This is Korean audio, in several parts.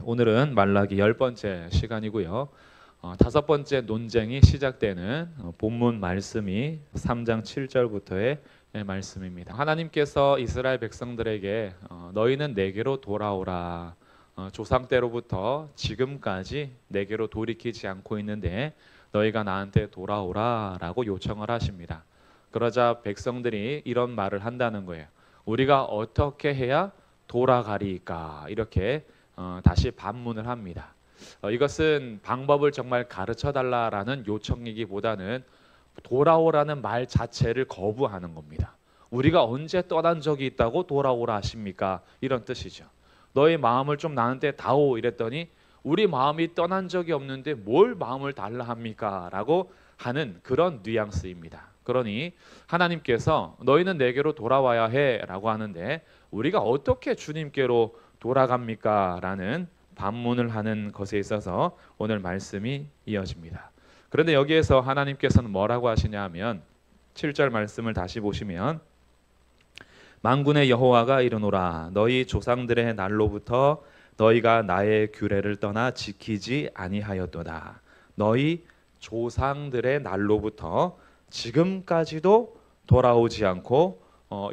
오늘은 말라기 10번째 시간이고요. 5번째 논쟁이 시작되는 본문 말씀이 3장 7절부터의 말씀입니다. 하나님께서 이스라엘 백성들에게 너희는 내게로 돌아오라. 조상 때로부터 지금까지 내게로 돌이키지 않고 있는데 너희가 나한테 돌아오라 라고 요청을 하십니다. 그러자 백성들이 이런 말을 한다는 거예요. 우리가 어떻게 해야 돌아가리까? 이렇게 다시 반문을 합니다. 이것은 방법을 정말 가르쳐 달라라는 요청이기보다는 돌아오라는 말 자체를 거부하는 겁니다. 우리가 언제 떠난 적이 있다고 돌아오라 하십니까? 이런 뜻이죠. 너의 마음을 좀 나한테 다오 이랬더니 우리 마음이 떠난 적이 없는데 뭘 마음을 달라 합니까? 라고 하는 그런 뉘앙스입니다. 그러니 하나님께서 너희는 내게로 돌아와야 해 라고 하는데 우리가 어떻게 주님께로 돌아갑니까? 라는 반문을 하는 것에 있어서 오늘 말씀이 이어집니다. 그런데 여기에서 하나님께서는 뭐라고 하시냐 하면 7절 말씀을 다시 보시면 만군의 여호와가 이르노라 너희 조상들의 날로부터 너희가 나의 규례를 떠나 지키지 아니하였도다. 너희 조상들의 날로부터 지금까지도 돌아오지 않고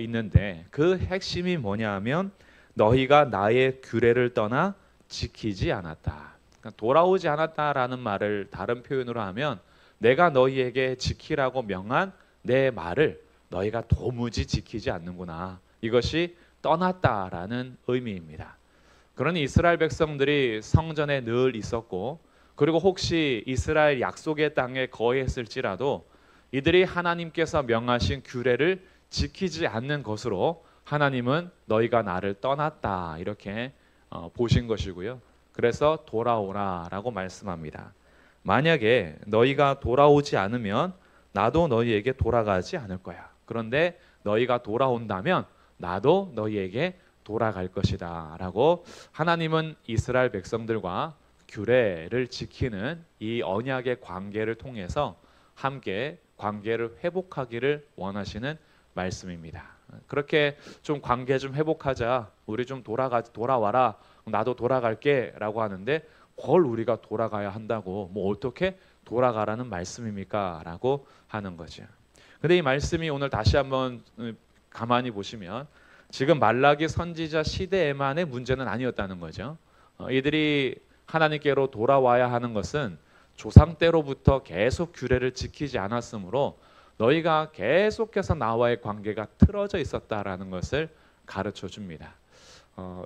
있는데 그 핵심이 뭐냐 하면 너희가 나의 규례를 떠나 지키지 않았다. 그러니까 돌아오지 않았다라는 말을 다른 표현으로 하면 내가 너희에게 지키라고 명한 내 말을 너희가 도무지 지키지 않는구나. 이것이 떠났다라는 의미입니다. 그러니 이스라엘 백성들이 성전에 늘 있었고 그리고 혹시 이스라엘 약속의 땅에 거했을지라도 이들이 하나님께서 명하신 규례를 지키지 않는 것으로 하나님은 너희가 나를 떠났다 이렇게 보신 것이고요. 그래서 돌아오라라고 말씀합니다. 만약에 너희가 돌아오지 않으면 나도 너희에게 돌아가지 않을 거야. 그런데 너희가 돌아온다면 나도 너희에게 돌아갈 것이다 라고 하나님은 이스라엘 백성들과 규례를 지키는 이 언약의 관계를 통해서 함께 관계를 회복하기를 원하시는 말씀입니다. 그렇게 좀 관계 좀 회복하자. 우리 좀 돌아와라. 나도 돌아갈게 라고 하는데 뭘 우리가 돌아가야 한다고 뭐 어떻게 돌아가라는 말씀입니까? 라고 하는 거죠. 근데 이 말씀이 오늘 다시 한번 가만히 보시면 지금 말라기 선지자 시대에만의 문제는 아니었다는 거죠. 이들이 하나님께로 돌아와야 하는 것은 조상 때로부터 계속 규례를 지키지 않았으므로 너희가 계속해서 나와의 관계가 틀어져 있었다라는 것을 가르쳐 줍니다.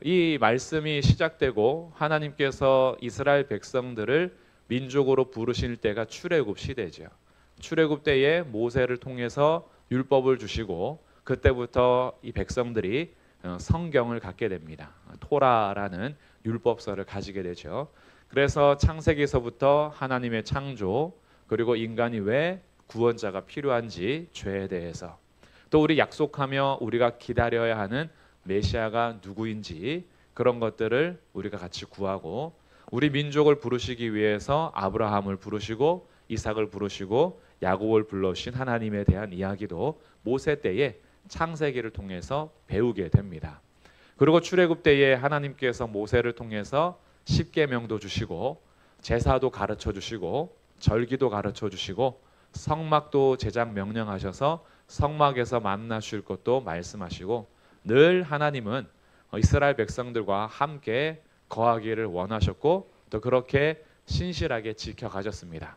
이 말씀이 시작되고 하나님께서 이스라엘 백성들을 민족으로 부르실 때가 출애굽 시대죠. 출애굽 때에 모세를 통해서 율법을 주시고 그때부터 이 백성들이 성경을 갖게 됩니다. 토라라는 율법서를 가지게 되죠. 그래서 창세기에서부터 하나님의 창조 그리고 인간이 왜 구원자가 필요한지 죄에 대해서 또 우리 약속하며 우리가 기다려야 하는 메시아가 누구인지 그런 것들을 우리가 같이 구하고 우리 민족을 부르시기 위해서 아브라함을 부르시고 이삭을 부르시고 야곱을 불러주신 하나님에 대한 이야기도 모세 때에 창세기를 통해서 배우게 됩니다. 그리고 출애굽 때에 하나님께서 모세를 통해서 십계명도 주시고 제사도 가르쳐 주시고 절기도 가르쳐 주시고 성막도 제작 명령하셔서 성막에서 만나실 것도 말씀하시고 늘 하나님은 이스라엘 백성들과 함께 거하기를 원하셨고 또 그렇게 신실하게 지켜가셨습니다.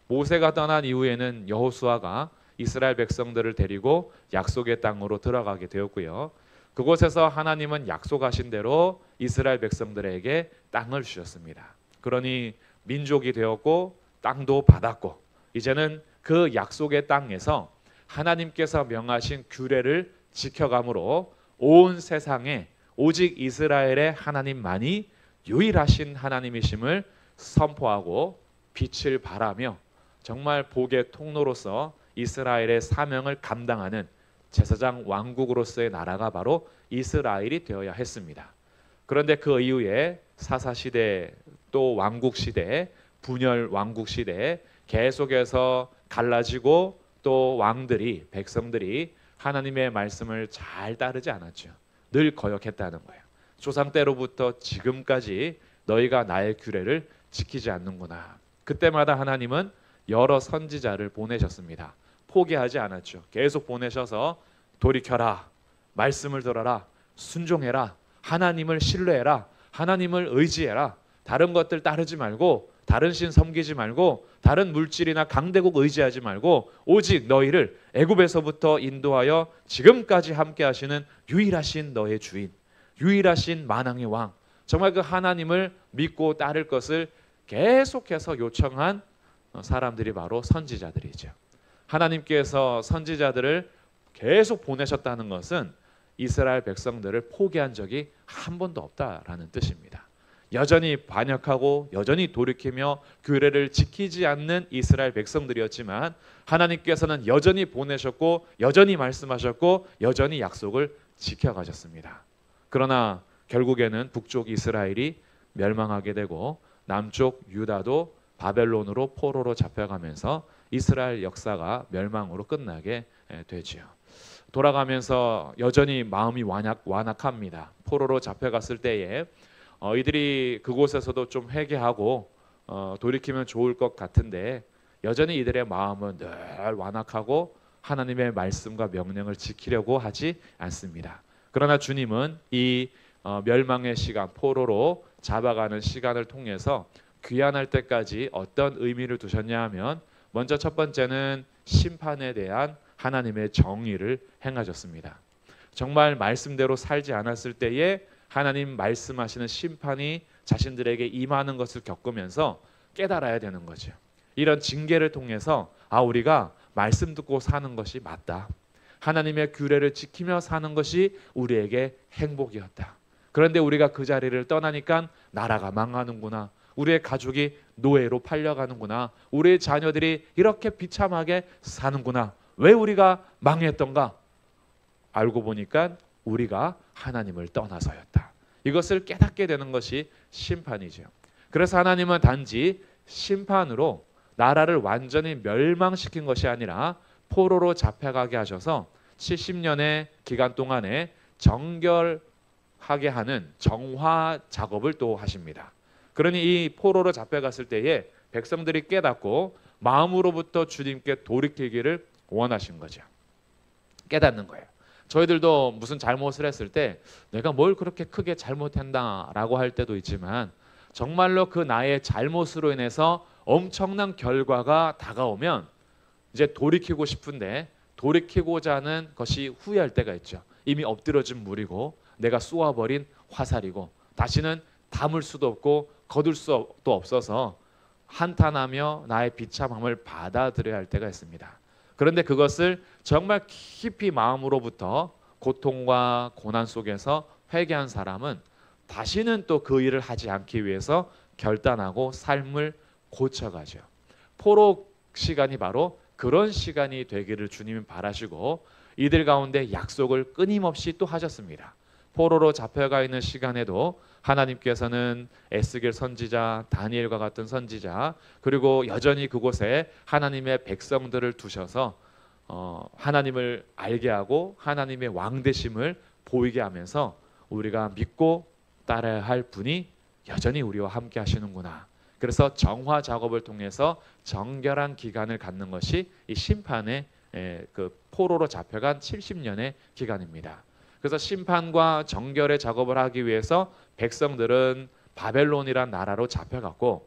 모세가 떠난 이후에는 여호수아가 이스라엘 백성들을 데리고 약속의 땅으로 들어가게 되었고요. 그곳에서 하나님은 약속하신 대로 이스라엘 백성들에게 땅을 주셨습니다. 그러니 민족이 되었고 땅도 받았고 이제는 그 약속의 땅에서 하나님께서 명하신 규례를 지켜감으로 온 세상에 오직 이스라엘의 하나님만이 유일하신 하나님이심을 선포하고 빛을 발하며 정말 복의 통로로서 이스라엘의 사명을 감당하는 제사장 왕국으로서의 나라가 바로 이스라엘이 되어야 했습니다. 그런데 그 이후에 사사시대 또 왕국시대 분열 왕국시대 계속해서 갈라지고 또 왕들이 백성들이 하나님의 말씀을 잘 따르지 않았죠. 늘 거역했다는 거예요. 조상 때로부터 지금까지 너희가 나의 규례를 지키지 않는구나. 그때마다 하나님은 여러 선지자를 보내셨습니다. 포기하지 않았죠. 계속 보내셔서 돌이켜라, 말씀을 들어라, 순종해라, 하나님을 신뢰해라, 하나님을 의지해라, 다른 것들 따르지 말고, 다른 신 섬기지 말고, 다른 물질이나 강대국 의지하지 말고, 오직 너희를 애굽에서부터 인도하여 지금까지 함께 하시는 유일하신 너의 주인, 유일하신 만왕의 왕, 정말 그 하나님을 믿고 따를 것을 계속해서 요청한 사람들이 바로 선지자들이죠. 하나님께서 선지자들을 계속 보내셨다는 것은 이스라엘 백성들을 포기한 적이 한 번도 없다라는 뜻입니다. 여전히 반역하고 여전히 돌이키며 규례를 지키지 않는 이스라엘 백성들이었지만 하나님께서는 여전히 보내셨고 여전히 말씀하셨고 여전히 약속을 지켜가셨습니다. 그러나 결국에는 북쪽 이스라엘이 멸망하게 되고 남쪽 유다도 바벨론으로 포로로 잡혀가면서 이스라엘 역사가 멸망으로 끝나게 되지요. 돌아가면서 여전히 마음이 완악합니다. 포로로 잡혀갔을 때에 이들이 그곳에서도 좀 회개하고 돌이키면 좋을 것 같은데 여전히 이들의 마음은 늘 완악하고 하나님의 말씀과 명령을 지키려고 하지 않습니다. 그러나 주님은 이 멸망의 시간, 포로로 잡아가는 시간을 통해서 귀환할 때까지 어떤 의미를 두셨냐 하면 먼저 첫 번째는 심판에 대한 하나님의 정의를 행하셨습니다. 정말 말씀대로 살지 않았을 때에 하나님 말씀하시는 심판이 자신들에게 임하는 것을 겪으면서 깨달아야 되는 거죠. 이런 징계를 통해서 우리가 말씀 듣고 사는 것이 맞다. 하나님의 규례를 지키며 사는 것이 우리에게 행복이었다. 그런데 우리가 그 자리를 떠나니까 나라가 망하는구나. 우리의 가족이 노예로 팔려가는구나. 우리의 자녀들이 이렇게 비참하게 사는구나. 왜 우리가 망했던가? 알고 보니까 우리가 하나님을 떠나서였다. 이것을 깨닫게 되는 것이 심판이죠. 그래서 하나님은 단지 심판으로 나라를 완전히 멸망시킨 것이 아니라 포로로 잡혀가게 하셔서 70년의 기간 동안에 정결하게 하는 정화 작업을 또 하십니다. 그러니 이 포로로 잡혀갔을 때에 백성들이 깨닫고 마음으로부터 주님께 돌이키기를 원하신 거죠. 깨닫는 거예요. 저희들도 무슨 잘못을 했을 때 내가 뭘 그렇게 크게 잘못했나라고 할 때도 있지만 정말로 그 나의 잘못으로 인해서 엄청난 결과가 다가오면 이제 돌이키고 싶은데 돌이키고자 하는 것이 후회할 때가 있죠. 이미 엎드러진 물이고 내가 쏘아버린 화살이고 다시는 담을 수도 없고 거둘 수도 없어서 한탄하며 나의 비참함을 받아들여야 할 때가 있습니다. 그런데 그것을 정말 깊이 마음으로부터 고통과 고난 속에서 회개한 사람은 다시는 또 그 일을 하지 않기 위해서 결단하고 삶을 고쳐가죠. 포로 시간이 바로 그런 시간이 되기를 주님이 바라시고 이들 가운데 약속을 끊임없이 또 하셨습니다. 포로로 잡혀가 있는 시간에도 하나님께서는 에스겔 선지자, 다니엘과 같은 선지자, 그리고 여전히 그곳에 하나님의 백성들을 두셔서 하나님을 알게 하고 하나님의 왕되심을 보이게 하면서 우리가 믿고 따라야 할 분이 여전히 우리와 함께 하시는구나. 그래서 정화 작업을 통해서 정결한 기간을 갖는 것이 이 심판의 그 포로로 잡혀간 70년의 기간입니다. 그래서 심판과 정결의 작업을 하기 위해서 백성들은 바벨론이란 나라로 잡혀갔고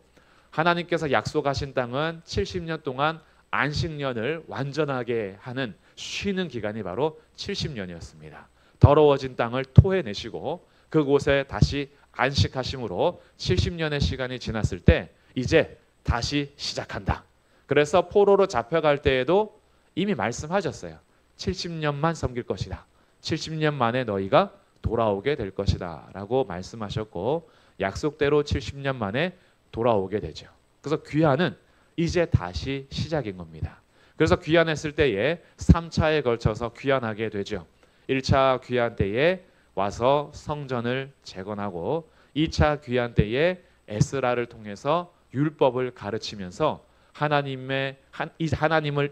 하나님께서 약속하신 땅은 70년 동안 안식년을 완전하게 하는 쉬는 기간이 바로 70년이었습니다. 더러워진 땅을 토해내시고 그곳에 다시 안식하심으로 70년의 시간이 지났을 때 이제 다시 시작한다. 그래서 포로로 잡혀갈 때에도 이미 말씀하셨어요. 70년만 섬길 것이다. 70년 만에 너희가 돌아오게 될 것이다 라고 말씀하셨고 약속대로 70년 만에 돌아오게 되죠. 그래서 귀환은 이제 다시 시작인 겁니다. 그래서 귀환했을 때에 3차에 걸쳐서 귀환하게 되죠. 1차 귀환 때에 와서 성전을 재건하고 2차 귀환 때에 에스라를 통해서 율법을 가르치면서 하나님을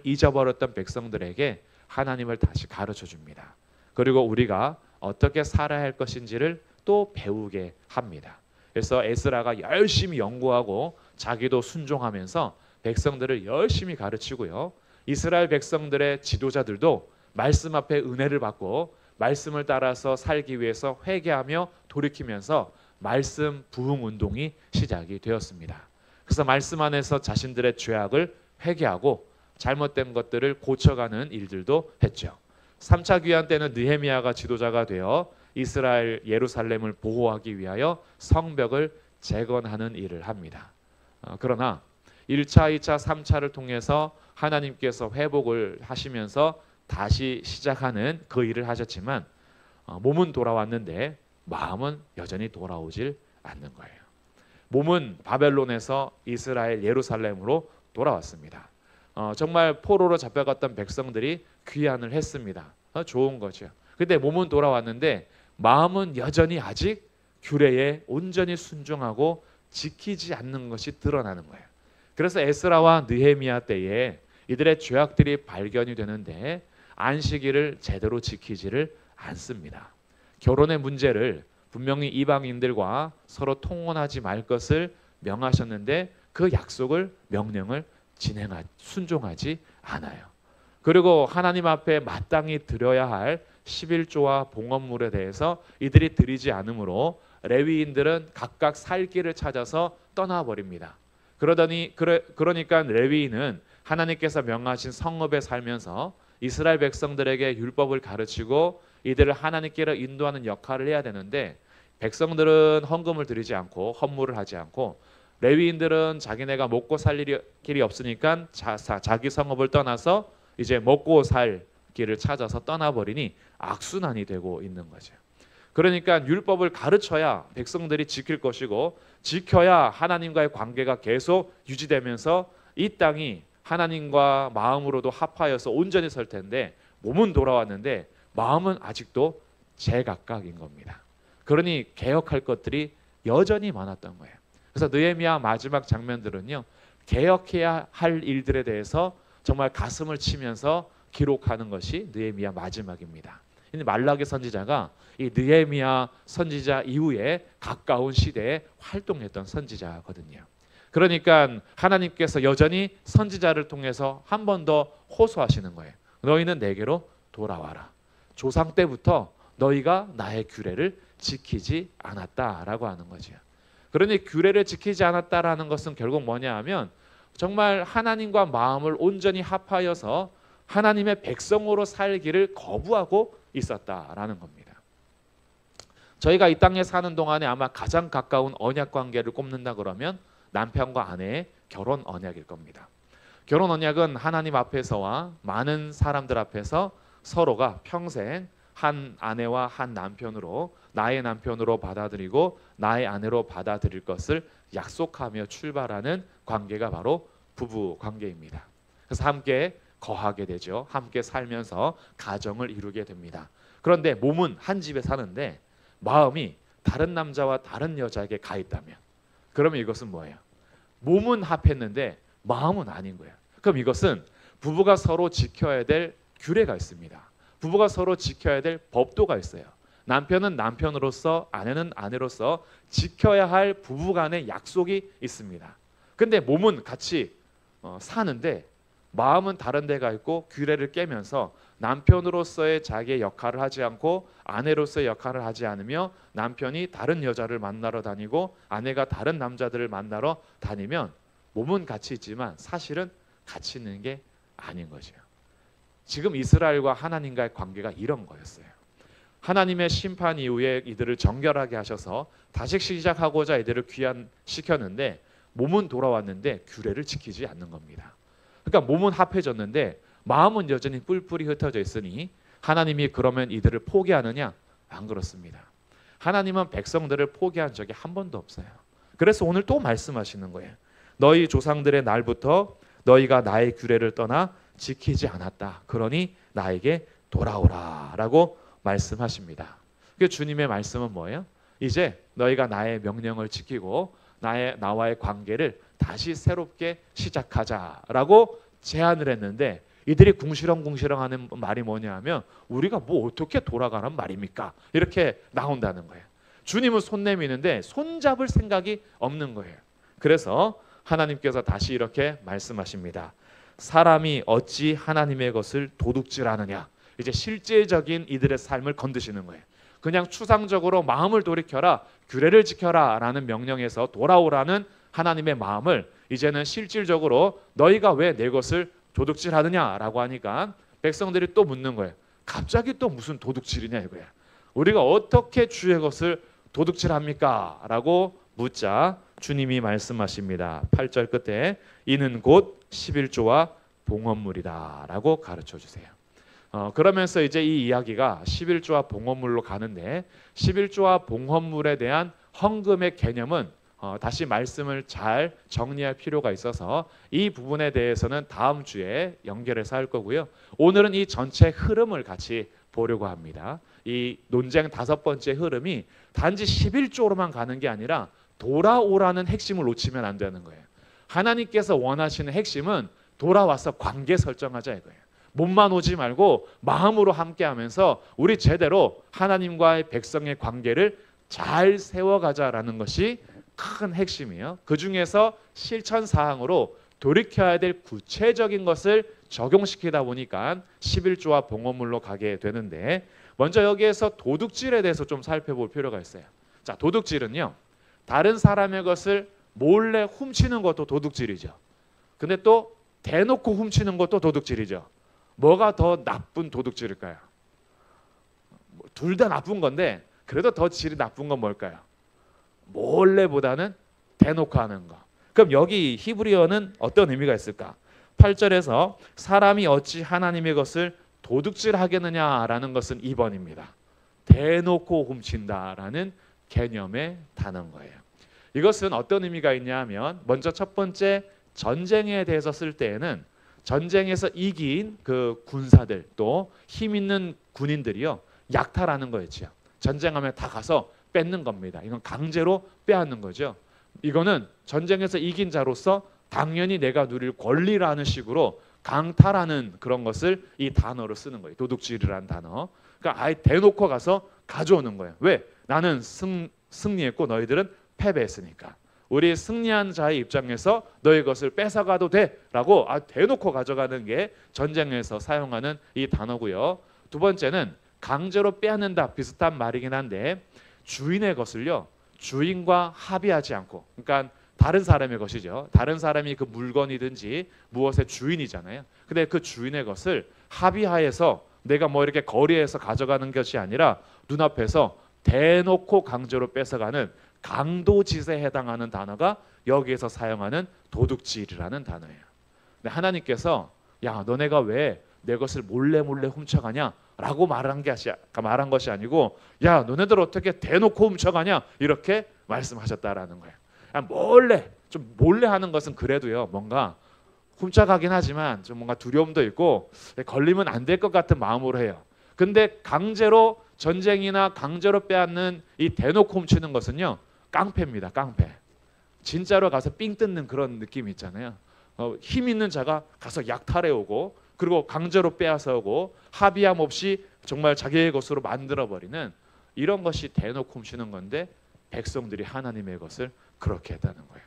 잊어버렸던 백성들에게 하나님을 다시 가르쳐 줍니다. 그리고 우리가 어떻게 살아야 할 것인지를 또 배우게 합니다. 그래서 에스라가 열심히 연구하고 자기도 순종하면서 백성들을 열심히 가르치고요. 이스라엘 백성들의 지도자들도 말씀 앞에 은혜를 받고 말씀을 따라서 살기 위해서 회개하며 돌이키면서 말씀 부흥 운동이 시작이 되었습니다. 그래서 말씀 안에서 자신들의 죄악을 회개하고 잘못된 것들을 고쳐가는 일들도 했죠. 3차 귀환 때는 느헤미야가 지도자가 되어 이스라엘 예루살렘을 보호하기 위하여 성벽을 재건하는 일을 합니다. 그러나 1차, 2차, 3차를 통해서 하나님께서 회복을 하시면서 다시 시작하는 그 일을 하셨지만 몸은 돌아왔는데 마음은 여전히 돌아오질 않는 거예요. 몸은 바벨론에서 이스라엘 예루살렘으로 돌아왔습니다. 정말 포로로 잡혀갔던 백성들이 귀환을 했습니다. 좋은 거죠. 근데 몸은 돌아왔는데 마음은 여전히 아직 규례에 온전히 순종하고 지키지 않는 것이 드러나는 거예요. 그래서 에스라와 느헤미야 때에 이들의 죄악들이 발견이 되는데 안식일을 제대로 지키지를 않습니다. 결혼의 문제를 분명히 이방인들과 서로 통혼하지 말 것을 명하셨는데 그 약속을 명령을 순종하지 않아요. 그리고 하나님 앞에 마땅히 드려야 할 11조와 봉헌물에 대해서 이들이 드리지 않으므로 레위인들은 각각 살 길을 찾아서 떠나버립니다. 그러니까 레위인은 하나님께서 명하신 성읍에 살면서 이스라엘 백성들에게 율법을 가르치고 이들을 하나님께로 인도하는 역할을 해야 되는데 백성들은 헌금을 드리지 않고 헌물을 하지 않고 레위인들은 자기네가 먹고 살 길이 없으니까 자기 성읍을 떠나서 이제 먹고 살 길을 찾아서 떠나버리니 악순환이 되고 있는 거죠. 그러니까 율법을 가르쳐야 백성들이 지킬 것이고 지켜야 하나님과의 관계가 계속 유지되면서 이 땅이 하나님과 마음으로도 합하여서 온전히 설 텐데 몸은 돌아왔는데 마음은 아직도 제각각인 겁니다. 그러니 개혁할 것들이 여전히 많았던 거예요. 그래서 느헤미야 마지막 장면들은요, 개혁해야 할 일들에 대해서 정말 가슴을 치면서 기록하는 것이 느헤미야 마지막입니다. 말라기 선지자가 이 느헤미야 선지자 이후에 가까운 시대에 활동했던 선지자거든요. 그러니까 하나님께서 여전히 선지자를 통해서 한 번 더 호소하시는 거예요. 너희는 내게로 돌아와라. 조상 때부터 너희가 나의 규례를 지키지 않았다라고 하는 거죠. 그러니 규례를 지키지 않았다라는 것은 결국 뭐냐 하면 정말 하나님과 마음을 온전히 합하여서 하나님의 백성으로 살기를 거부하고 있었다라는 겁니다. 저희가 이 땅에 사는 동안에 아마 가장 가까운 언약 관계를 꼽는다 그러면 남편과 아내의 결혼 언약일 겁니다. 결혼 언약은 하나님 앞에서와 많은 사람들 앞에서 서로가 평생 한 아내와 한 남편으로 나의 남편으로 받아들이고 나의 아내로 받아들일 것을 약속하며 출발하는 관계가 바로 부부 관계입니다. 그래서 함께 거하게 되죠. 함께 살면서 가정을 이루게 됩니다. 그런데 몸은 한 집에 사는데 마음이 다른 남자와 다른 여자에게 가 있다면 그러면 이것은 뭐예요? 몸은 합했는데 마음은 아닌 거예요. 그럼 이것은 부부가 서로 지켜야 될 규례가 있습니다. 부부가 서로 지켜야 될 법도가 있어요. 남편은 남편으로서 아내는 아내로서 지켜야 할 부부간의 약속이 있습니다. 근데 몸은 같이 사는데 마음은 다른 데가 있고 규례를 깨면서 남편으로서의 자기의 역할을 하지 않고 아내로서의 역할을 하지 않으며 남편이 다른 여자를 만나러 다니고 아내가 다른 남자들을 만나러 다니면 몸은 같이 있지만 사실은 같이 있는 게 아닌 거죠. 지금 이스라엘과 하나님과의 관계가 이런 거였어요. 하나님의 심판 이후에 이들을 정결하게 하셔서 다시 시작하고자 이들을 귀환시켰는데 몸은 돌아왔는데 규례를 지키지 않는 겁니다. 그러니까 몸은 합해졌는데 마음은 여전히 뿔뿔이 흩어져 있으니 하나님이 그러면 이들을 포기하느냐? 안 그렇습니다. 하나님은 백성들을 포기한 적이 한 번도 없어요. 그래서 오늘 또 말씀하시는 거예요. 너희 조상들의 날부터 너희가 나의 규례를 떠나 지키지 않았다. 그러니 나에게 돌아오라 라고 말씀하십니다. 그 주님의 말씀은 뭐예요? 이제 너희가 나의 명령을 지키고 나와의 관계를 다시 새롭게 시작하자라고 제안을 했는데 이들이 궁시렁궁시렁 하는 말이 뭐냐 하면 우리가 뭐 어떻게 돌아가란 말입니까? 이렇게 나온다는 거예요. 주님은 손 내미는데 손잡을 생각이 없는 거예요. 그래서 하나님께서 다시 이렇게 말씀하십니다. 사람이 어찌 하나님의 것을 도둑질하느냐. 이제 실제적인 이들의 삶을 건드시는 거예요. 그냥 추상적으로 마음을 돌이켜라, 규례를 지켜라 라는 명령에서 돌아오라는 하나님의 마음을 이제는 실질적으로 너희가 왜 내 것을 도둑질하느냐라고 하니까 백성들이 또 묻는 거예요. 갑자기 또 무슨 도둑질이냐 이거야. 우리가 어떻게 주의 것을 도둑질합니까? 라고 묻자 주님이 말씀하십니다. 8절 끝에 이는 곧 11조와 봉헌물이다 라고 가르쳐 주세요. 그러면서 이제 이 이야기가 11조와 봉헌물로 가는데 11조와 봉헌물에 대한 헌금의 개념은 다시 말씀을 잘 정리할 필요가 있어서 이 부분에 대해서는 다음 주에 연결해서 할 거고요. 오늘은 이 전체 흐름을 같이 보려고 합니다. 이 논쟁 5번째 흐름이 단지 11조로만 가는 게 아니라 돌아오라는 핵심을 놓치면 안 되는 거예요. 하나님께서 원하시는 핵심은 돌아와서 관계 설정하자 이거예요. 몸만 오지 말고 마음으로 함께하면서 우리 제대로 하나님과의 백성의 관계를 잘 세워가자라는 것이 큰 핵심이에요. 그 중에서 실천 사항으로 돌이켜야 될 구체적인 것을 적용시키다 보니까 11조와 봉헌물로 가게 되는데 먼저 여기에서 도둑질에 대해서 좀 살펴볼 필요가 있어요. 자, 도둑질은요. 다른 사람의 것을 몰래 훔치는 것도 도둑질이죠. 근데 또 대놓고 훔치는 것도 도둑질이죠. 뭐가 더 나쁜 도둑질일까요? 둘 다 나쁜 건데 그래도 더 질이 나쁜 건 뭘까요? 몰래보다는 대놓고 하는 거. 그럼 여기 히브리어는 어떤 의미가 있을까? 8절에서 사람이 어찌 하나님의 것을 도둑질하겠느냐라는 것은 2번입니다. 대놓고 훔친다라는 개념의 단어인 거예요. 이것은 어떤 의미가 있냐 하면 먼저 첫 번째 전쟁에 대해서 쓸 때에는 전쟁에서 이긴 그 군사들 또 힘 있는 군인들이요 약탈하는 거였죠. 전쟁하면 다 가서 뺏는 겁니다. 이건 강제로 빼앗는 거죠. 이거는 전쟁에서 이긴 자로서 당연히 내가 누릴 권리라는 식으로 강탈하는 그런 것을 이 단어로 쓰는 거예요. 도둑질이라는 단어. 그러니까 아예 대놓고 가서 가져오는 거예요. 왜? 나는 승리했고 너희들은 패배했으니까. 우리 승리한 자의 입장에서 너희 것을 뺏어가도 돼라고 대놓고 가져가는 게 전쟁에서 사용하는 이 단어고요. 두 번째는 강제로 빼앗는다 비슷한 말이긴 한데 주인의 것을요 주인과 합의하지 않고, 그러니까 다른 사람의 것이죠. 다른 사람이 그 물건이든지 무엇의 주인이잖아요. 근데 그 주인의 것을 합의하에서 내가 뭐 이렇게 거리에서 가져가는 것이 아니라 눈앞에서 대놓고 강제로 뺏어가는 강도짓에 해당하는 단어가 여기에서 사용하는 도둑질이라는 단어예요. 근데 하나님께서 야 너네가 왜 내 것을 몰래 훔쳐가냐 라고 말한 것이 아니고 야 너네들 어떻게 대놓고 훔쳐가냐 이렇게 말씀하셨다라는 거예요. 몰래 하는 것은 그래도요 뭔가 훔쳐가긴 하지만 좀 뭔가 두려움도 있고 걸리면 안 될 것 같은 마음으로 해요. 근데 강제로 전쟁이나 강제로 빼앗는 이 대놓고 훔치는 것은요 깡패입니다. 깡패. 진짜로 가서 삥 뜯는 그런 느낌이 있잖아요. 힘 있는 자가 가서 약탈해 오고 그리고 강제로 빼앗아 오고 합의함 없이 정말 자기의 것으로 만들어버리는 이런 것이 대놓고 훔치는 건데 백성들이 하나님의 것을 그렇게 했다는 거예요.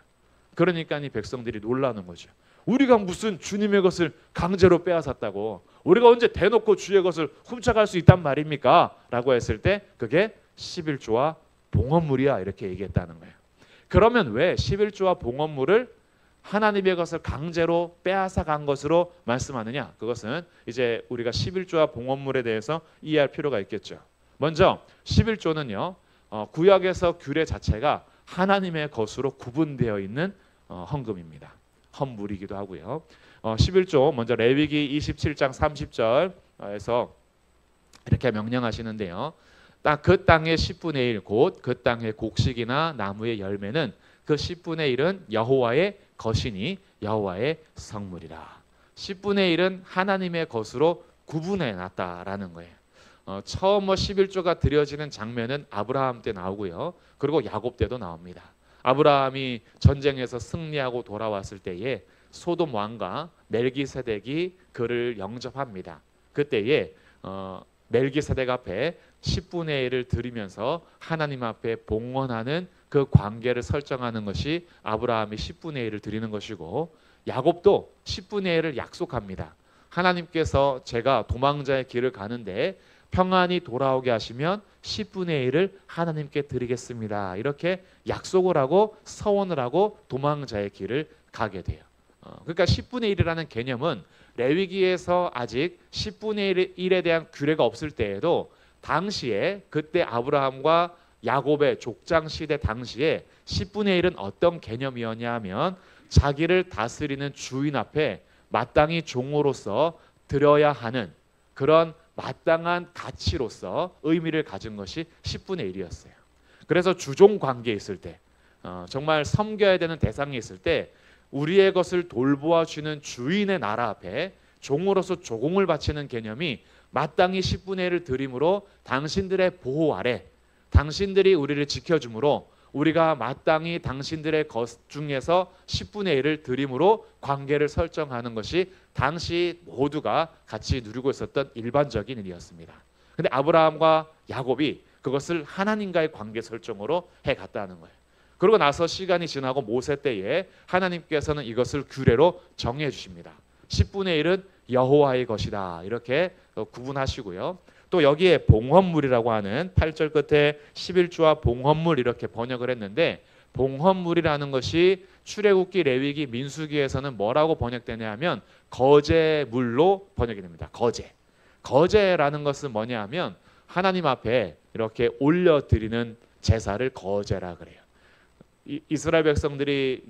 그러니까 이 백성들이 놀라는 거죠. 우리가 무슨 주님의 것을 강제로 빼앗았다고 우리가 언제 대놓고 주의 것을 훔쳐갈 수 있단 말입니까? 라고 했을 때 그게 11조와 봉헌물이야 이렇게 얘기했다는 거예요. 그러면 왜 11조와 봉헌물을 하나님의 것을 강제로 빼앗아 간 것으로 말씀하느냐? 그것은 이제 우리가 11조와 봉헌물에 대해서 이해할 필요가 있겠죠. 먼저 11조는요. 구약에서 규례 자체가 하나님의 것으로 구분되어 있는 헌금입니다. 헌물이기도 하고요. 11조 먼저 레위기 27장 30절에서 이렇게 명령하시는데요. 그 땅의 10분의 1 곧 그 땅의 곡식이나 나무의 열매는 그 10분의 1은 여호와의 것이니 여호와의 성물이라. 10분의 1은 하나님의 것으로 구분해 놨다라는 거예요. 처음 11조가 드려지는 장면은 아브라함 때 나오고요. 그리고 야곱 때도 나옵니다. 아브라함이 전쟁에서 승리하고 돌아왔을 때에 소돔 왕과 멜기세덱이 그를 영접합니다. 그때에 멜기세덱 앞에 10분의 1을 드리면서 하나님 앞에 봉헌하는 그 관계를 설정하는 것이 아브라함이 10분의 1을 드리는 것이고, 야곱도 10분의 1을 약속합니다. 하나님께서 제가 도망자의 길을 가는데 평안히 돌아오게 하시면 10분의 1을 하나님께 드리겠습니다. 이렇게 약속을 하고 서원을 하고 도망자의 길을 가게 돼요. 그러니까 10분의 1이라는 개념은 레위기에서 아직 10분의 1에 대한 규례가 없을 때에도 당시에 그때 아브라함과 야곱의 족장 시대 당시에 10분의 1은 어떤 개념이었냐 하면 자기를 다스리는 주인 앞에 마땅히 종으로서 드려야 하는 그런 마땅한 가치로서 의미를 가진 것이 10분의 1이었어요. 그래서 주종 관계에 있을 때 정말 섬겨야 되는 대상이 있을 때 우리의 것을 돌보아 주는 주인의 나라 앞에 종으로서 조공을 바치는 개념이 마땅히 10분의 1을 드림으로 당신들의 보호 아래 당신들이 우리를 지켜줌으로 우리가 마땅히 당신들의 것 중에서 10분의 1을 드림으로 관계를 설정하는 것이 당시 모두가 같이 누리고 있었던 일반적인 일이었습니다. 그런데 아브라함과 야곱이 그것을 하나님과의 관계 설정으로 해갔다는 거예요. 그러고 나서 시간이 지나고 모세 때에 하나님께서는 이것을 규례로 정해 주십니다. 10분의 1은 여호와의 것이다. 이렇게 구분하시고요. 또 여기에 봉헌물이라고 하는 8절 끝에 11조와 봉헌물 이렇게 번역을 했는데, 봉헌물이라는 것이 출애굽기, 레위기, 민수기에서는 뭐라고 번역되냐 하면 거제물로 번역이 됩니다. 거제라는 것은 뭐냐 하면 하나님 앞에 이렇게 올려드리는 제사를 거제라 그래요. 이스라엘 백성들이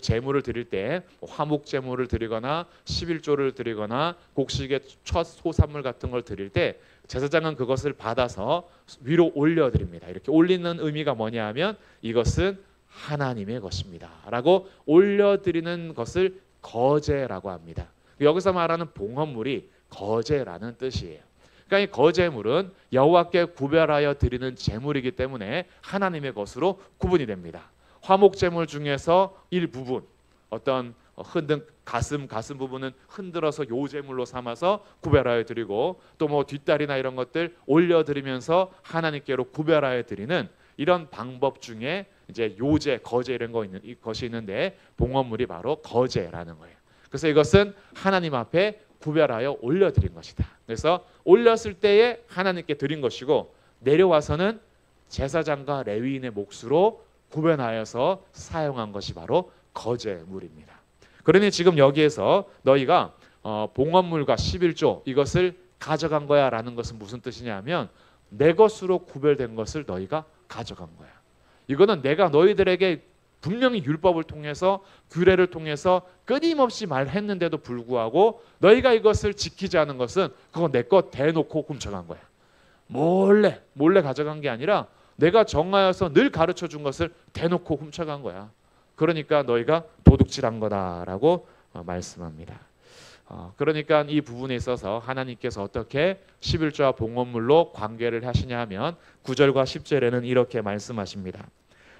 제물을 드릴 때 화목 제물을 드리거나 11조를 드리거나 곡식의 첫 소산물 같은 걸 드릴 때 제사장은 그것을 받아서 위로 올려드립니다. 이렇게 올리는 의미가 뭐냐 하면 이것은 하나님의 것입니다 라고 올려드리는 것을 거제라고 합니다. 여기서 말하는 봉헌물이 거제라는 뜻이에요. 그러니까 이 거제물은 여호와께 구별하여 드리는 제물이기 때문에 하나님의 것으로 구분이 됩니다. 화목제물 중에서 일부분 어떤 가슴 부분은 흔들어서 요제물로 삼아서 구별하여 드리고 또 뭐 뒷다리나 이런 것들 올려드리면서 하나님께로 구별하여 드리는 이런 방법 중에 이제 요제, 거제 이런 것이 있는데 봉헌물이 바로 거제라는 거예요. 그래서 이것은 하나님 앞에 구별하여 올려드린 것이다. 그래서 올렸을 때에 하나님께 드린 것이고 내려와서는 제사장과 레위인의 몫으로 구별하여서 사용한 것이 바로 거제물입니다. 그러니 지금 여기에서 너희가 봉헌물과 11조 이것을 가져간 거야 라는 것은 무슨 뜻이냐 하면 내 것으로 구별된 것을 너희가 가져간 거야. 이거는 내가 너희들에게 분명히 율법을 통해서 규례를 통해서 끊임없이 말했는데도 불구하고 너희가 이것을 지키지 않은 것은 그거 내 것 대놓고 훔쳐간 거야. 몰래 가져간 게 아니라 내가 정하여서 늘 가르쳐 준 것을 대놓고 훔쳐간 거야. 그러니까 너희가 도둑질한 거다라고 말씀합니다. 그러니까 이 부분에 있어서 하나님께서 어떻게 11조와 봉헌물로 관계를 하시냐 하면 9절과 10절에는 이렇게 말씀하십니다.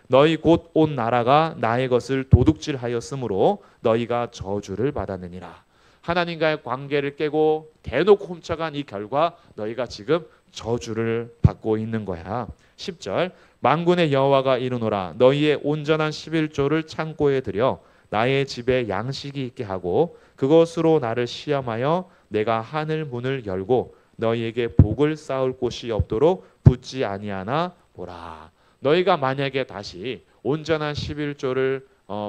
너희 곧 온 나라가 나의 것을 도둑질하였으므로 너희가 저주를 받았느니라. 하나님과의 관계를 깨고 대놓고 훔쳐간 이 결과 너희가 지금 저주를 받고 있는 거야. 10절 만군의 여호와가 이르노라 너희의 온전한 11조를 창고에 들여 나의 집에 양식이 있게 하고 그것으로 나를 시험하여 내가 하늘 문을 열고 너희에게 복을 쌓을 곳이 없도록 붙지 아니하나 보라. 너희가 만약에 다시 온전한 11조를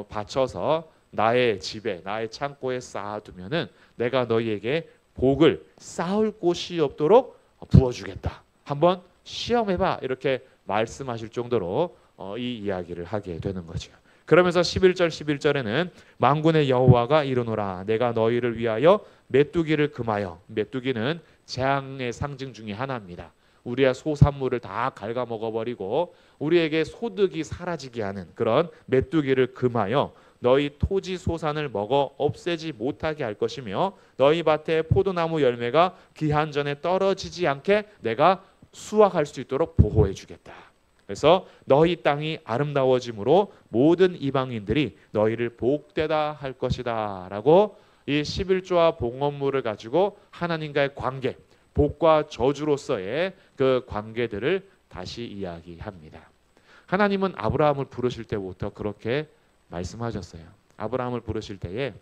바쳐서 나의 집에 나의 창고에 쌓아두면은 내가 너희에게 복을 쌓을 곳이 없도록 부어주겠다. 한번 시험해봐. 이렇게 말씀하실 정도로 이 이야기를 하게 되는 거죠. 그러면서 11절에는 만군의 여호와가 이르노라 내가 너희를 위하여 메뚜기를 금하여, 메뚜기는 재앙의 상징 중에 하나입니다. 우리의 소산물을 다 갉아먹어버리고 우리에게 소득이 사라지게 하는 그런 메뚜기를 금하여 너희 토지 소산을 먹어 없애지 못하게 할 것이며 너희 밭에 포도나무 열매가 기한 전에 떨어지지 않게 내가 수확할 수 있도록 보호해 주겠다. 그래서 너희 땅이 아름다워짐으로 모든 이방인들이 너희를 복되다 할 것이다 라고 이 11조와 봉헌물을 가지고 하나님과의 관계, 복과 저주로서의 그 관계들을 다시 이야기합니다. 하나님은 아브라함을 부르실 때부터 그렇게 말씀하셨어요. 아브라함을 부르실 때에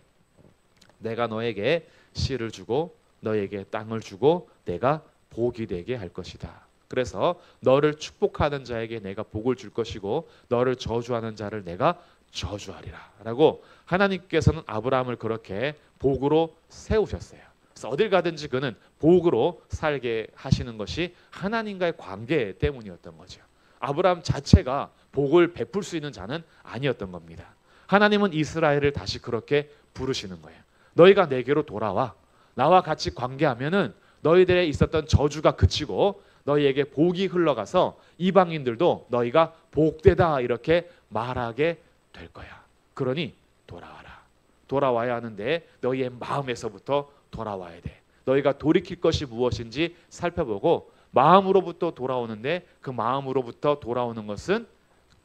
내가 너에게 씨를 주고 너에게 땅을 주고 내가 복이 되게 할 것이다. 그래서 너를 축복하는 자에게 내가 복을 줄 것이고 너를 저주하는 자를 내가 저주하리라 라고 하나님께서는 아브라함을 그렇게 복으로 세우셨어요. 그래서 어딜 가든지 그는 복으로 살게 하시는 것이 하나님과의 관계 때문이었던 거죠. 아브라함 자체가 복을 베풀 수 있는 자는 아니었던 겁니다. 하나님은 이스라엘을 다시 그렇게 부르시는 거예요. 너희가 내게로 돌아와 나와 같이 관계하면은 너희들에 있었던 저주가 그치고 너희에게 복이 흘러가서 이방인들도 너희가 복되다 이렇게 말하게 될 거야. 그러니 돌아와라. 돌아와야 하는데 너희의 마음에서부터 돌아와야 돼. 너희가 돌이킬 것이 무엇인지 살펴보고 마음으로부터 돌아오는데 그 마음으로부터 돌아오는 것은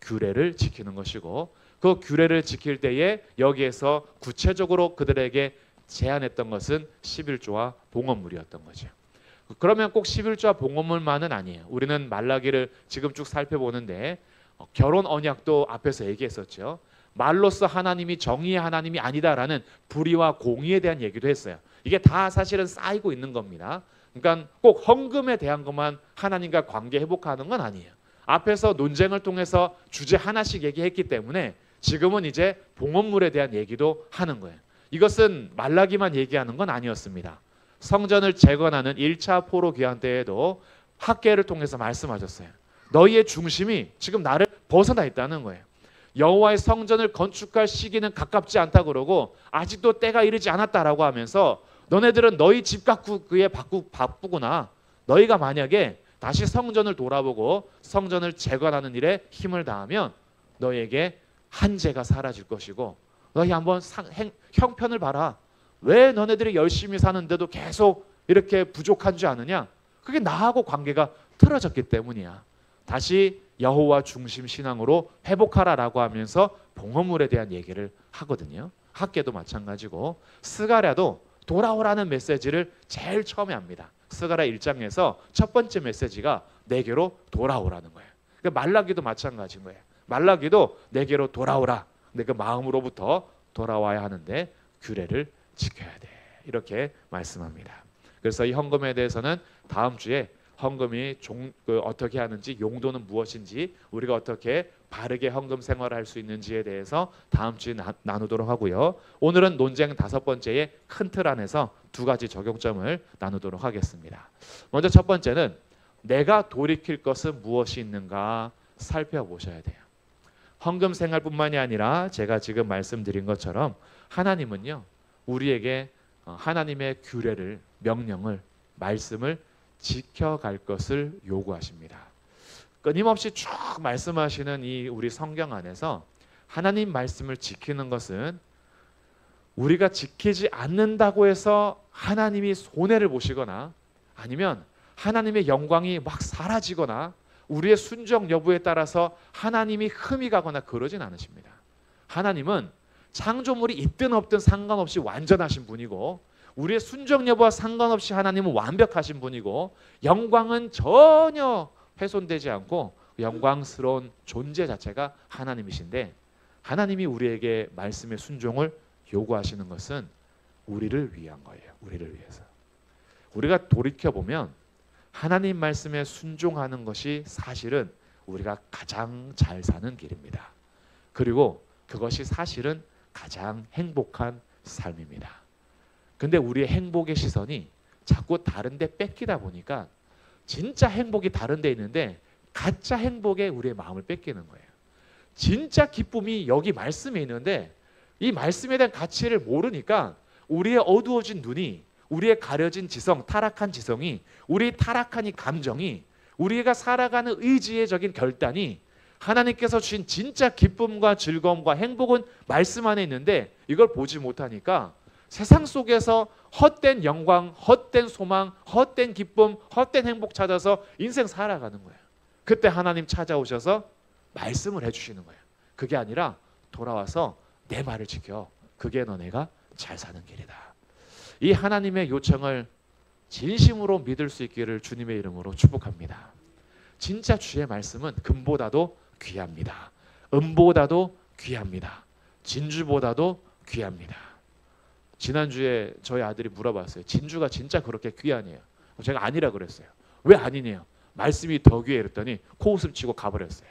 규례를 지키는 것이고 그 규례를 지킬 때에 여기에서 구체적으로 그들에게 제안했던 것은 11조와 봉헌물이었던 거죠. 그러면 꼭 11조와 봉헌물만은 아니에요. 우리는 말라기를 지금 쭉 살펴보는데 결혼 언약도 앞에서 얘기했었죠. 말로써 하나님이 정의의 하나님이 아니다라는 불의와 공의에 대한 얘기도 했어요. 이게 다 사실은 쌓이고 있는 겁니다. 그러니까 꼭 헌금에 대한 것만 하나님과 관계 회복하는 건 아니에요. 앞에서 논쟁을 통해서 주제 하나씩 얘기했기 때문에 지금은 이제 봉헌물에 대한 얘기도 하는 거예요. 이것은 말라기만 얘기하는 건 아니었습니다. 성전을 재건하는 1차 포로 귀환 때에도 학계를 통해서 말씀하셨어요. 너희의 중심이 지금 나를 벗어나 있다는 거예요. 여호와의 성전을 건축할 시기는 가깝지 않다 그러고 아직도 때가 이르지 않았다라고 하면서 너네들은 너희 집 가꾸기에 바쁘구나. 너희가 만약에 다시 성전을 돌아보고 성전을 재건하는 일에 힘을 다하면 너희에게 한계가 사라질 것이고 너희 한번 형편을 봐라. 왜 너네들이 열심히 사는데도 계속 이렇게 부족한 줄 아느냐? 그게 나하고 관계가 틀어졌기 때문이야. 다시 여호와 중심 신앙으로 회복하라라고 하면서 봉헌물에 대한 얘기를 하거든요. 학계도 마찬가지고 스가랴도 돌아오라는 메시지를 제일 처음에 합니다. 스가랴 1장에서 첫 번째 메시지가 내게로 돌아오라는 거예요. 그러니까 말라기도 마찬가지인 거예요. 말라기도 내게로 돌아오라. 근데 그 마음으로부터 돌아와야 하는데 규례를 지켜야 돼. 이렇게 말씀합니다. 그래서 이 헌금에 대해서는 다음 주에 헌금이 어떻게 하는지 용도는 무엇인지 우리가 어떻게 바르게 헌금 생활을 할 수 있는지에 대해서 다음 주에 나누도록 하고요. 오늘은 논쟁 5번째의 큰 틀 안에서 2가지 적용점을 나누도록 하겠습니다. 먼저 첫 번째는 내가 돌이킬 것은 무엇이 있는가 살펴보셔야 돼요. 헌금 생활뿐만이 아니라 제가 지금 말씀드린 것처럼 하나님은요. 우리에게 하나님의 규례를, 명령을, 말씀을 지켜갈 것을 요구하십니다. 끊임없이 쭉 말씀하시는 이 우리 성경 안에서 하나님 말씀을 지키는 것은 우리가 지키지 않는다고 해서 하나님이 손해를 보시거나 아니면 하나님의 영광이 막 사라지거나 우리의 순종 여부에 따라서 하나님이 흠이 가거나 그러진 않으십니다. 하나님은 창조물이 있든 없든 상관없이 완전하신 분이고 우리의 순종 여부와 상관없이 하나님은 완벽하신 분이고 영광은 전혀 훼손되지 않고 영광스러운 존재 자체가 하나님이신데 하나님이 우리에게 말씀의 순종을 요구하시는 것은 우리를 위한 거예요. 우리를 위해서. 우리가 돌이켜보면 하나님 말씀에 순종하는 것이 사실은 우리가 가장 잘 사는 길입니다. 그리고 그것이 사실은 가장 행복한 삶입니다. 근데 우리의 행복의 시선이 자꾸 다른 데 뺏기다 보니까 진짜 행복이 다른 데 있는데 가짜 행복에 우리의 마음을 뺏기는 거예요. 진짜 기쁨이 여기 말씀에 있는데 이 말씀에 대한 가치를 모르니까 우리의 어두워진 눈이 우리의 가려진 지성, 타락한 지성이 우리 타락한 이 감정이 우리가 살아가는 의지의적인 결단이 하나님께서 주신 진짜 기쁨과 즐거움과 행복은 말씀 안에 있는데 이걸 보지 못하니까 세상 속에서 헛된 영광, 헛된 소망, 헛된 기쁨, 헛된 행복 찾아서 인생 살아가는 거예요. 그때 하나님 찾아오셔서 말씀을 해주시는 거예요. 그게 아니라 돌아와서 내 말을 지켜. 그게 너네가 잘 사는 길이다. 이 하나님의 요청을 진심으로 믿을 수 있기를 주님의 이름으로 축복합니다. 진짜 주의 말씀은 금보다도 귀합니다. 은보다도 귀합니다. 진주보다도 귀합니다. 지난주에 저희 아들이 물어봤어요. 진주가 진짜 그렇게 귀하냐요? 제가 아니라 그랬어요. 왜 아니냐요? 말씀이 더 귀해 이랬더니 코웃음 치고 가버렸어요.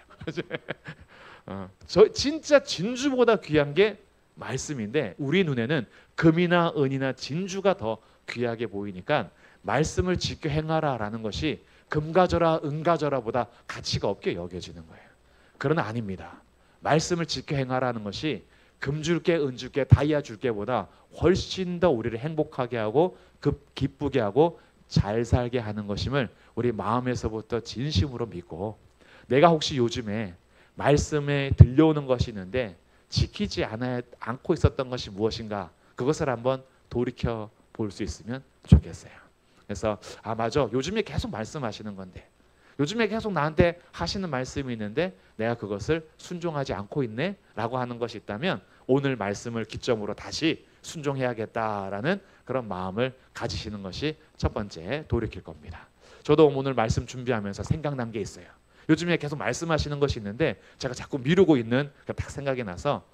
저 진짜 진주보다 귀한 게 말씀인데 우리 눈에는 금이나 은이나 진주가 더 귀하게 보이니까 말씀을 지켜 행하라라는 것이 금가져라 은가져라보다 가치가 없게 여겨지는 거예요. 그러나 아닙니다. 말씀을 지켜 행하라는 것이 금 줄게 은 줄게 다이아 줄게보다 훨씬 더 우리를 행복하게 하고 기쁘게 하고 잘 살게 하는 것임을 우리 마음에서부터 진심으로 믿고, 내가 혹시 요즘에 말씀에 들려오는 것이 있는데 지키지 않고 있었던 것이 무엇인가, 그것을 한번 돌이켜 볼 수 있으면 좋겠어요. 그래서 맞아, 요즘에 계속 말씀하시는 건데, 요즘에 계속 나한테 하시는 말씀이 있는데 내가 그것을 순종하지 않고 있네 라고 하는 것이 있다면 오늘 말씀을 기점으로 다시 순종해야겠다라는 그런 마음을 가지시는 것이 첫 번째 돌이킬 겁니다. 저도 오늘 말씀 준비하면서 생각난 게 있어요. 요즘에 계속 말씀하시는 것이 있는데 제가 자꾸 미루고 있는 딱 생각이 나서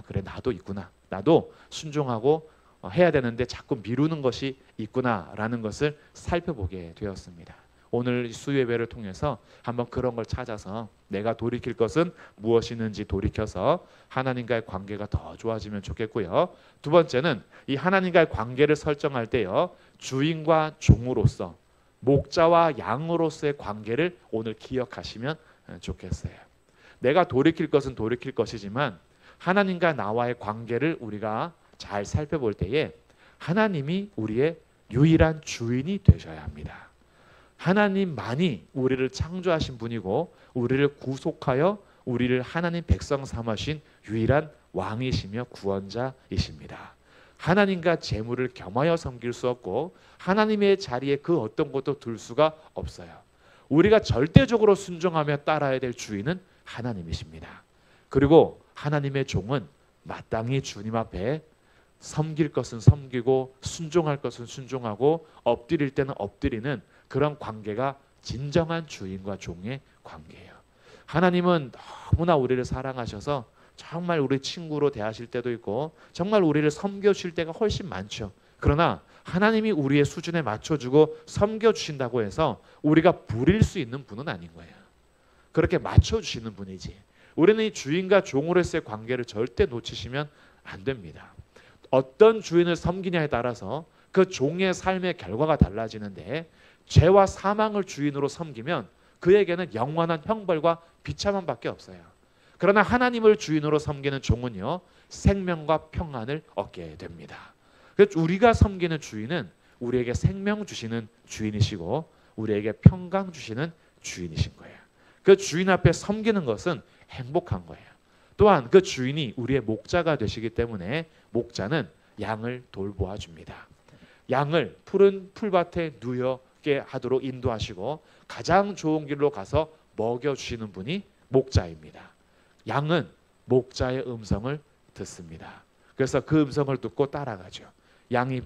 그래, 나도 있구나, 나도 순종하고 해야 되는데 자꾸 미루는 것이 있구나라는 것을 살펴보게 되었습니다. 오늘 수요예배를 통해서 한번 그런 걸 찾아서 내가 돌이킬 것은 무엇이는지 돌이켜서 하나님과의 관계가 더 좋아지면 좋겠고요. 두 번째는 이 하나님과의 관계를 설정할 때요, 주인과 종으로서, 목자와 양으로서의 관계를 오늘 기억하시면 좋겠어요. 내가 돌이킬 것은 돌이킬 것이지만 하나님과 나와의 관계를 우리가 잘 살펴볼 때에 하나님이 우리의 유일한 주인이 되셔야 합니다. 하나님만이 우리를 창조하신 분이고 우리를 구속하여 우리를 하나님 백성 삼으신 유일한 왕이시며 구원자이십니다. 하나님과 재물을 겸하여 섬길 수 없고 하나님의 자리에 그 어떤 것도 둘 수가 없어요. 우리가 절대적으로 순종하며 따라야 될 주인은 하나님이십니다. 그리고 하나님의 종은 마땅히 주님 앞에 섬길 것은 섬기고 순종할 것은 순종하고 엎드릴 때는 엎드리는 그런 관계가 진정한 주인과 종의 관계예요. 하나님은 너무나 우리를 사랑하셔서 정말 우리 친구로 대하실 때도 있고 정말 우리를 섬겨주실 때가 훨씬 많죠. 그러나 하나님이 우리의 수준에 맞춰주고 섬겨주신다고 해서 우리가 부릴 수 있는 분은 아닌 거예요. 그렇게 맞춰주시는 분이지, 우리는 이 주인과 종으로서의 관계를 절대 놓치시면 안 됩니다. 어떤 주인을 섬기냐에 따라서 그 종의 삶의 결과가 달라지는데, 죄와 사망을 주인으로 섬기면 그에게는 영원한 형벌과 비참함밖에 없어요. 그러나 하나님을 주인으로 섬기는 종은요, 생명과 평안을 얻게 됩니다. 그래서 우리가 섬기는 주인은 우리에게 생명 주시는 주인이시고 우리에게 평강 주시는 주인이신 거예요. 그 주인 앞에 섬기는 것은 행복한 거예요. 또한 그 주인이 우리의 목자가 되시기 때문에 목자는 양을 돌보아 줍니다. 양을 푸른 풀밭에 누이게 하도록 인도하시고 가장 좋은 길로 가서 먹여주시는 분이 목자입니다. 양은 목자의 음성을 듣습니다. 그래서 그 음성을 듣고 따라가죠. 양이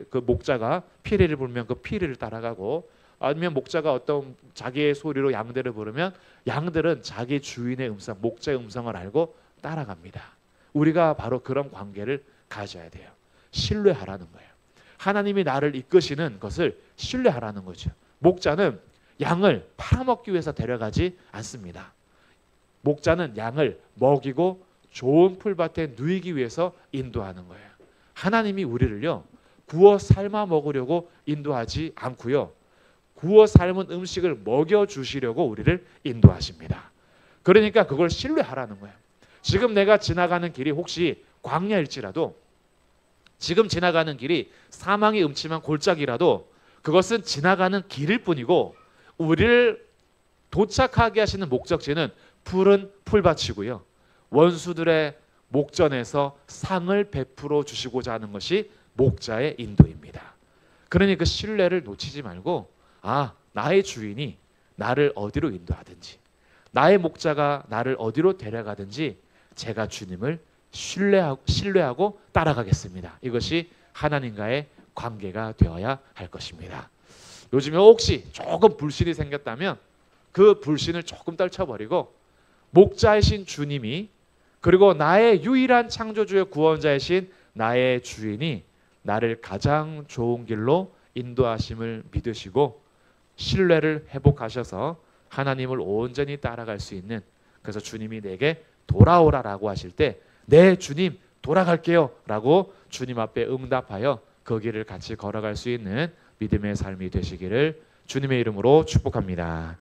그 목자가 피리를 불면 그 피리를 따라가고, 아니면 목자가 어떤 자기의 소리로 양들을 부르면 양들은 자기 주인의 음성, 목자의 음성을 알고 따라갑니다. 우리가 바로 그런 관계를 가져야 돼요. 신뢰하라는 거예요. 하나님이 나를 이끄시는 것을 신뢰하라는 거죠. 목자는 양을 팔아먹기 위해서 데려가지 않습니다. 목자는 양을 먹이고 좋은 풀밭에 누이기 위해서 인도하는 거예요. 하나님이 우리를요, 구워 삶아 먹으려고 인도하지 않고요, 구워 삶은 음식을 먹여주시려고 우리를 인도하십니다. 그러니까 그걸 신뢰하라는 거예요. 지금 내가 지나가는 길이 혹시 광야일지라도, 지금 지나가는 길이 사망이 음침한 골짜기라도 그것은 지나가는 길일 뿐이고 우리를 도착하게 하시는 목적지는 푸른 풀밭이고요, 원수들의 목전에서 상을 베풀어 주시고자 하는 것이 목자의 인도입니다. 그러니 그 신뢰를 놓치지 말고, 나의 주인이 나를 어디로 인도하든지, 나의 목자가 나를 어디로 데려가든지 제가 주님을 신뢰하고 따라가겠습니다. 이것이 하나님과의 관계가 되어야 할 것입니다. 요즘에 혹시 조금 불신이 생겼다면 그 불신을 조금 떨쳐버리고 목자이신 주님이 그리고 나의 유일한 창조주의 구원자이신 나의 주인이 나를 가장 좋은 길로 인도하심을 믿으시고 신뢰를 회복하셔서 하나님을 온전히 따라갈 수 있는, 그래서 주님이 내게 돌아오라라고 하실 때 네 주님 돌아갈게요 라고 주님 앞에 응답하여 그 길을 같이 걸어갈 수 있는 믿음의 삶이 되시기를 주님의 이름으로 축복합니다.